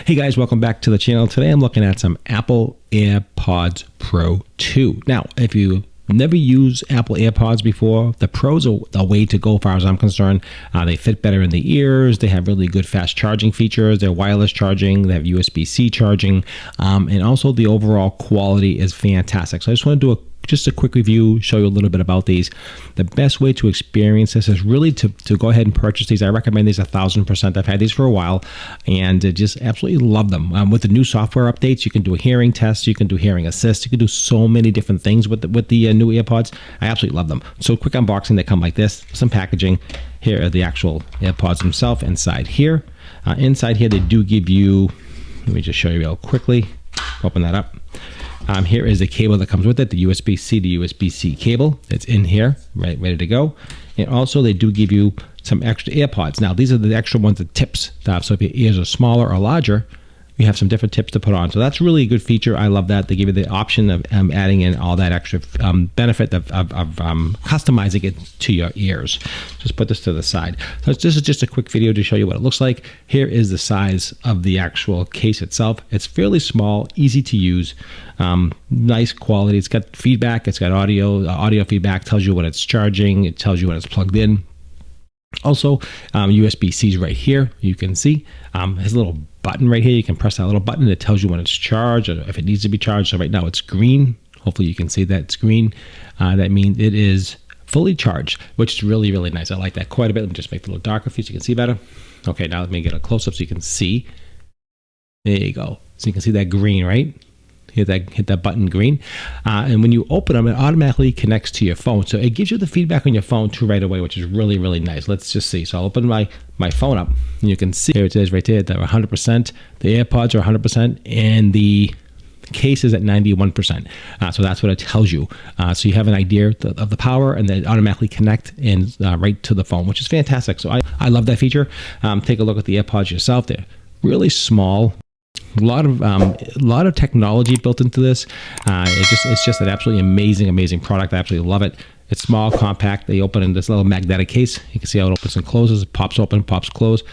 Hey guys, welcome back to the channel. Today I'm looking at some Apple AirPods Pro 2. Now, if you never used Apple AirPods before, the Pros are the way to go as far as I'm concerned. They fit better in the ears. They have really good fast charging features. They're wireless charging. They have USB-C charging. And also the overall quality is fantastic. So I just want to do just a quick review, show you a little bit about these. The best way to experience this is really to go ahead and purchase these. I recommend these 1,000%. I've had these for a while and just absolutely love them. With the new software updates, you can do a hearing test, you can do hearing assist, you can do so many different things with the new AirPods. I absolutely love them. So quick unboxing, they come like this, some packaging. Here are the actual AirPods themselves inside here. Inside here, they do give you, let me just show you real quickly, open that up. Here is the cable that comes with it, the USB-C to USB-C cable. It's in here, right, ready to go. And also they do give you some extra AirPods. Now these are the extra ones, the tips. So if your ears are smaller or larger, you have some different tips to put on. So that's really a good feature. I love that. They give you the option of adding in all that extra benefit of customizing it to your ears. Just put this to the side. So this is just a quick video to show you what it looks like. Here is the size of the actual case itself. It's fairly small, easy to use, nice quality. It's got feedback. It's got audio feedback, tells you when it's charging. It tells you when it's plugged in. Also, USB-C's right here. You can see there's a little button right here. You can press that little button. It tells you when it's charged or if it needs to be charged. So right now it's green. Hopefully you can see that it's green. That means it is fully charged, which is really, really nice. I like that quite a bit. Let me just make it a little darker for you so you can see better. Okay, now let me get a close-up so you can see. There you go. So you can see that green, right? Hit that button green. And when you open them, it automatically connects to your phone. So it gives you the feedback on your phone too right away, which is really, really nice. Let's just see. So I'll open my phone up and you can see here it is right there. They're 100%. The AirPods are 100% and the case is at 91%. So that's what it tells you. So you have an idea of the power and then automatically connect and right to the phone, which is fantastic. So I love that feature. Take a look at the AirPods yourself. They're really small. A lot of technology built into this. It's just an absolutely amazing product. I absolutely love it. It's small, compact. They open in this little magnetic case. You can see how it opens and closes. It pops open, pops closed.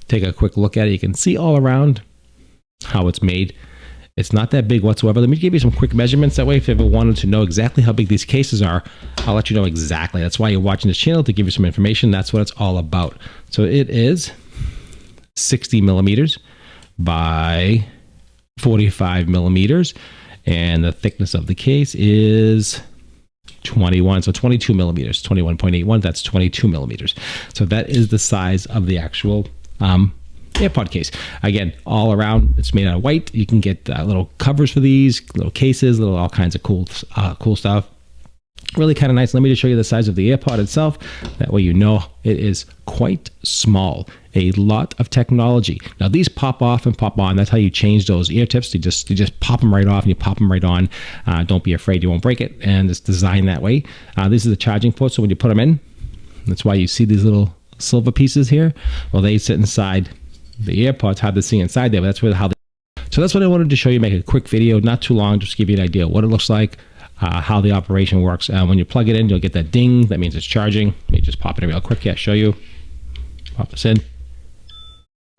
Take a quick look at it. You can see all around how it's made. It's not that big whatsoever. Let me give you some quick measurements. That way, if you ever wanted to know exactly how big these cases are, I'll let you know exactly. That's why you're watching this channel, to give you some information. That's what it's all about. So it is 60 millimeters by 45 millimeters, and the thickness of the case is 21, so 22 millimeters, 21.81, that's 22 millimeters. So that is the size of the actual AirPod case. Again, all around, it's made out of white. You can get little covers for these, little cases, all kinds of cool stuff. Really kind of nice. Let me just show you the size of the AirPod itself. That way you know it is quite small. A lot of technology. Now these pop off and pop on. That's how you change those ear tips. You just pop them right off and you pop them right on. Don't be afraid, you won't break it. And it's designed that way. This is the charging port. So when you put them in, that's why you see these little silver pieces here. Well, they sit inside the AirPods. Hard to see inside there, but that's how. So that's what I wanted to show you. Make a quick video, not too long, just to give you an idea of what it looks like. How the operation works. When you plug it in, you'll get that ding. That means it's charging. Let me just pop it in real quick. Yeah, show you. Pop this in.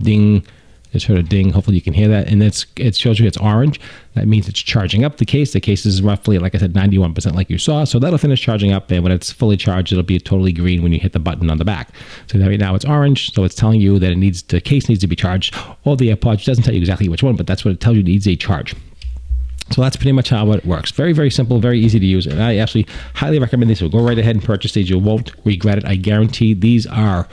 Ding. Just heard a ding. Hopefully you can hear that. And it shows you it's orange. That means it's charging up the case. The case is roughly, like I said, 91% like you saw. So that'll finish charging up. And when it's fully charged, it'll be totally green when you hit the button on the back. So right now it's orange. So it's telling you that the case needs to be charged. Or the AirPods doesn't tell you exactly which one, but that's what it tells you, it needs a charge. So that's pretty much how it works. Very, very simple, very easy to use. And I absolutely highly recommend these. So go right ahead and purchase these. You won't regret it. I guarantee these are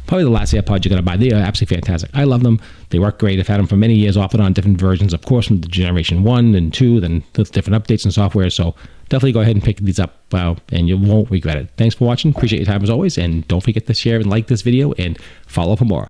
probably the last AirPods you're going to buy. They are absolutely fantastic. I love them. They work great. I've had them for many years, off and on, different versions, of course, from the generation 1 and 2, then the different updates and software. So definitely go ahead and pick these up, and you won't regret it. Thanks for watching. Appreciate your time as always. And don't forget to share and like this video and follow for more.